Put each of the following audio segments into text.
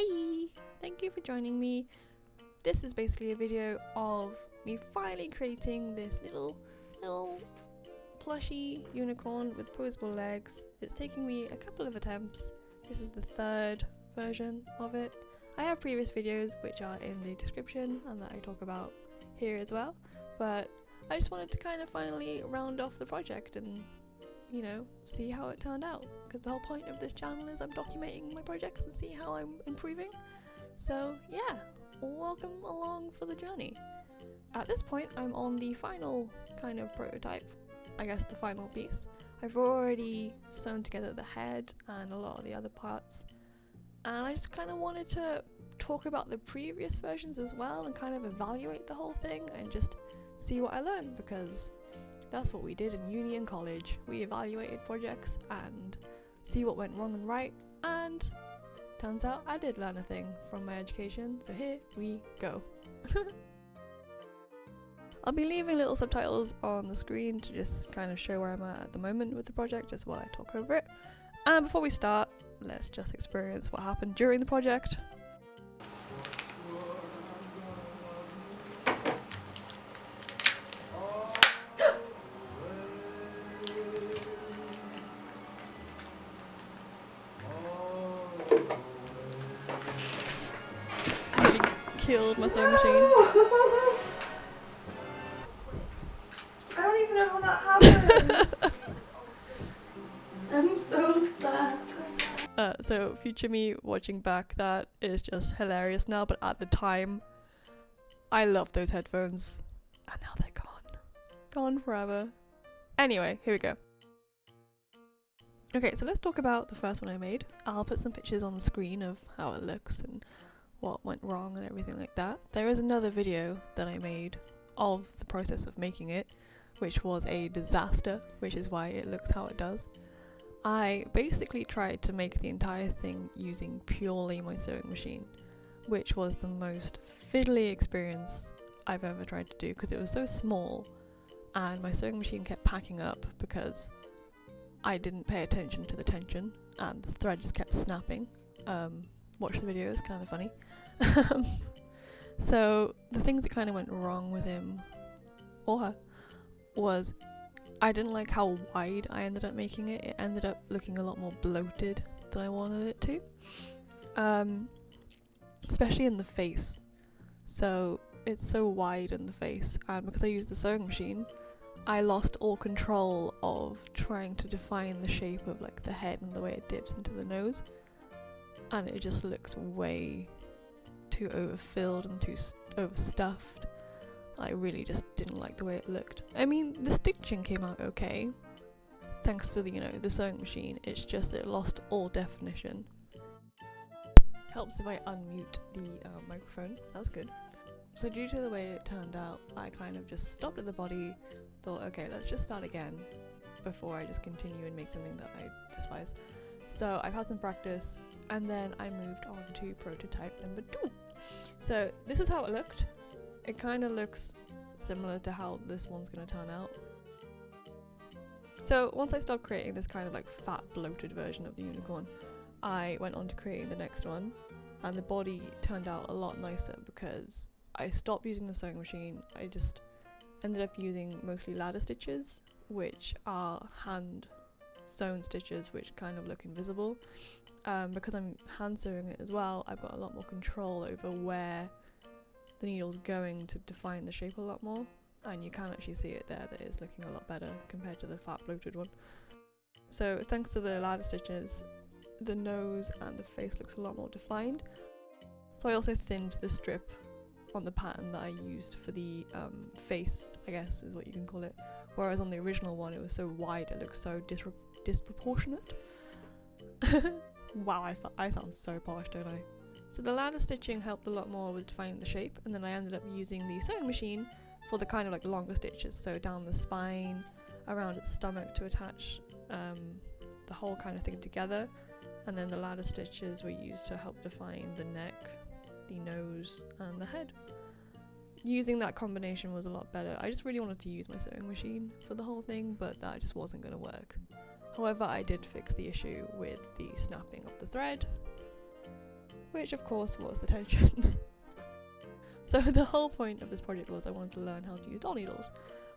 Hi! Thank you for joining me. This is basically a video of me finally creating this little plushy unicorn with poseable legs. It's taking me a couple of attempts. This is the third version of it. I have previous videos which are in the description and that I talk about here as well, but I just wanted to kind of finally round off the project and, you know, see how it turned out, because the whole point of this channel is I'm documenting my projects and see how I'm improving. So yeah, welcome along for the journey. At this point I'm on the final kind of prototype, I guess the final piece. I've already sewn together the head and a lot of the other parts, and I just kind of wanted to talk about the previous versions as well and kind of evaluate the whole thing and just see what I learned, because that's what we did in uni and college. We evaluated projects and see what went wrong and right, and turns out I did learn a thing from my education, so here we go. I'll be leaving little subtitles on the screen to just kind of show where I'm at the moment with the project, just while I talk over it. And before we start, let's just experience what happened during the project. Really killed my sewing machine. I don't even know how that happened. I'm so sad. So future me watching back, that is just hilarious now, but at the time I loved those headphones and now they're gone forever. Anyway, here we go. Okay, so let's talk about the first one I made. I'll put some pictures on the screen of how it looks and what went wrong and everything like that. There is another video that I made of the process of making it, which was a disaster, which is why it looks how it does. I basically tried to make the entire thing using purely my sewing machine, which was the most fiddly experience I've ever tried to do, because it was so small and my sewing machine kept packing up because I didn't pay attention to the tension and the thread just kept snapping. Watch the video, it's kind of funny. So the things that kind of went wrong with him or her was I didn't like how wide I ended up making it. It ended up looking a lot more bloated than I wanted it to, especially in the face. So it's so wide in the face, and because I used the sewing machine, I lost all control of trying to define the shape of like the head and the way it dips into the nose, and it just looks way too overfilled and too overstuffed. I really just didn't like the way it looked. I mean, the stitching came out okay, thanks to the, you know, the sewing machine. It's just it lost all definition. Helps if I unmute the microphone. That's good. So due to the way it turned out, I kind of just stopped at the body, thought, okay, let's just start again before I just continue and make something that I despise. So I've had some practice, and then I moved on to prototype number 2. So this is how it looked. It kind of looks similar to how this one's going to turn out. So once I stopped creating this kind of like fat bloated version of the unicorn, I went on to creating the next one, and the body turned out a lot nicer because I stopped using the sewing machine. I just ended up using mostly ladder stitches, which are hand sewn stitches which kind of look invisible. Because I'm hand sewing it as well, I've got a lot more control over where the needle's going to define the shape a lot more, and you can actually see it there, that it's looking a lot better compared to the fat bloated one. So thanks to the ladder stitches, the nose and the face looks a lot more defined. So I also thinned the strip on the pattern that I used for the face, I guess is what you can call it, whereas on the original one it was so wide it looks so disproportionate. Wow, I sound so posh, don't I? So the ladder stitching helped a lot more with defining the shape, and then I ended up using the sewing machine for the kind of like longer stitches, so down the spine, around its stomach to attach the whole kind of thing together, and then the ladder stitches were used to help define the neck, the nose and the head. Using that combination was a lot better. I just really wanted to use my sewing machine for the whole thing, but that just wasn't going to work. However, I did fix the issue with the snapping of the thread, which of course was the tension. So the whole point of this project was I wanted to learn how to use doll needles,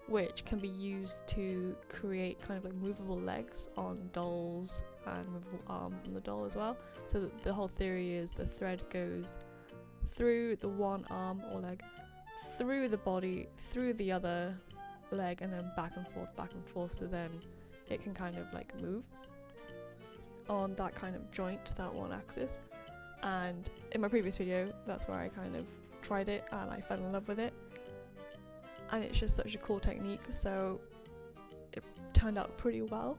which can be used to create kind of like movable legs on dolls and movable arms on the doll as well. So the whole theory is the thread goes through the one arm or leg, through the body, through the other leg, and then back and forth, so then it can kind of like move on that kind of joint, that one axis. And in my previous video, that's where I kind of tried it and I fell in love with it, and it's just such a cool technique, so it turned out pretty well.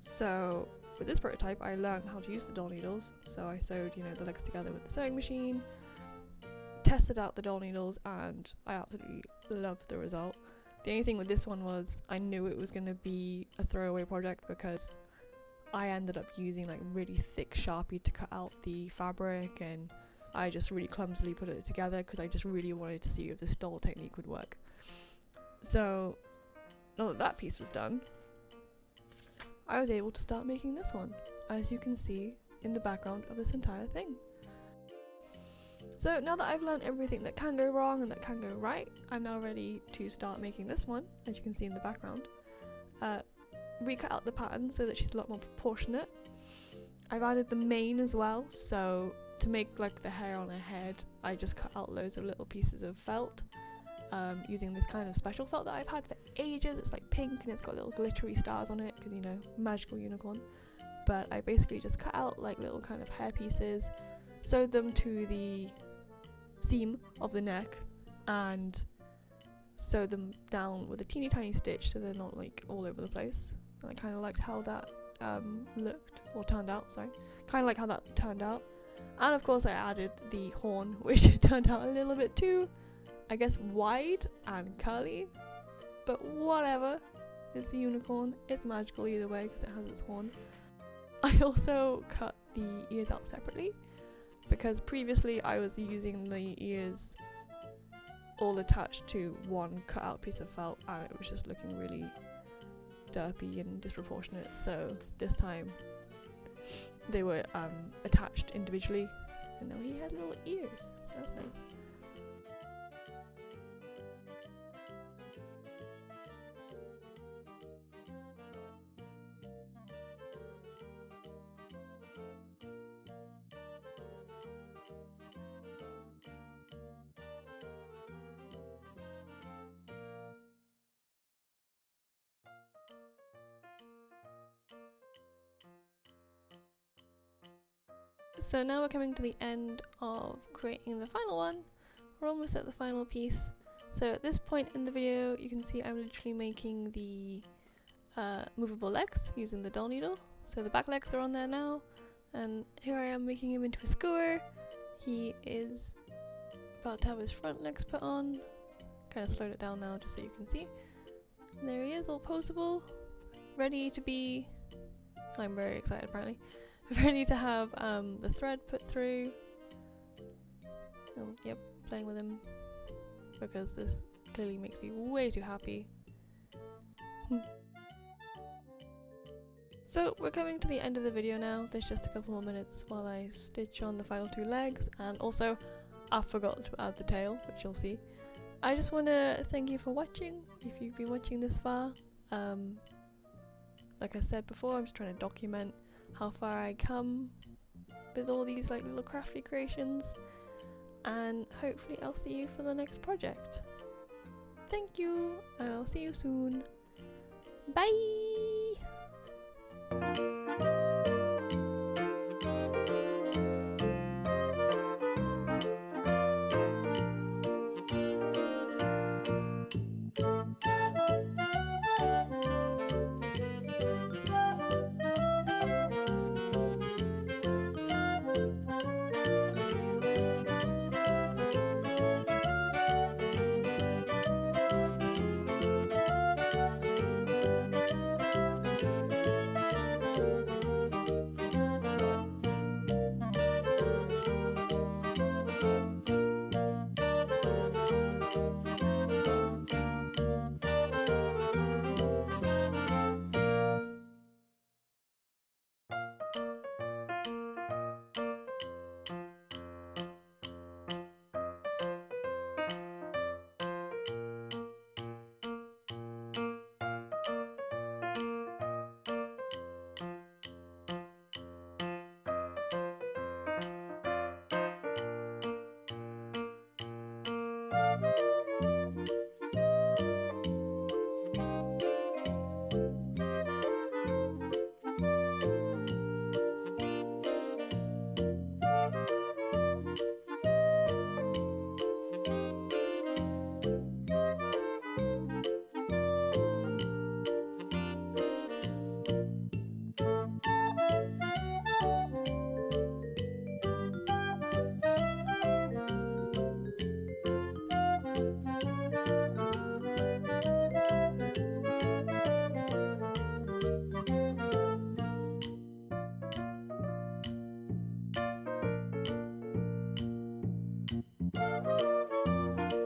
So with this prototype I learned how to use the doll needles, so I sewed, you know, the legs together with the sewing machine, tested out the doll needles, and I absolutely loved the result. The only thing with this one was I knew it was going to be a throwaway project because I ended up using like really thick Sharpie to cut out the fabric, and I just really clumsily put it together because I just really wanted to see if this doll technique would work. So now that that piece was done, I was able to start making this one, as you can see in the background of this entire thing. So now that I've learned everything that can go wrong and that can go right, I'm now ready to start making this one, as you can see in the background. Recut out the pattern so that she's a lot more proportionate. I've added the mane as well, so to make like the hair on her head, I just cut out loads of little pieces of felt, using this kind of special felt that I've had for ages. It's like pink and it's got little glittery stars on it because, you know, magical unicorn. But I basically just cut out like little kind of hair pieces, sewed them to the seam of the neck, and sewed them down with a teeny tiny stitch so they're not like all over the place. And I kind of liked how that looked, or turned out, sorry. Kind of like how that turned out. And of course I added the horn, which turned out a little bit too, I guess, wide and curly, but whatever. It's a unicorn, it's magical either way because it has its horn. I also cut the ears out separately because previously I was using the ears all attached to one cut out piece of felt and it was just looking really derpy and disproportionate, so this time they were attached individually, and now he has little ears, so that's nice. So now we're coming to the end of creating the final one. We're almost at the final piece. So at this point in the video you can see I'm literally making the movable legs using the doll needle. So the back legs are on there now, and here I am making him into a skewer. He is about to have his front legs put on. Kind of slowed it down now just so you can see. And there he is, all poseable, ready to be, I'm very excited apparently, ready to have the thread put through. Yep, playing with him because this clearly makes me way too happy. So we're coming to the end of the video now. There's just a couple more minutes while I stitch on the final two legs, and also I forgot to add the tail, which you'll see. I just want to thank you for watching, if you've been watching this far. Like I said before, I'm just trying to document how far I come with all these like little crafty creations, and hopefully I'll see you for the next project. Thank you, and I'll see you soon. Bye!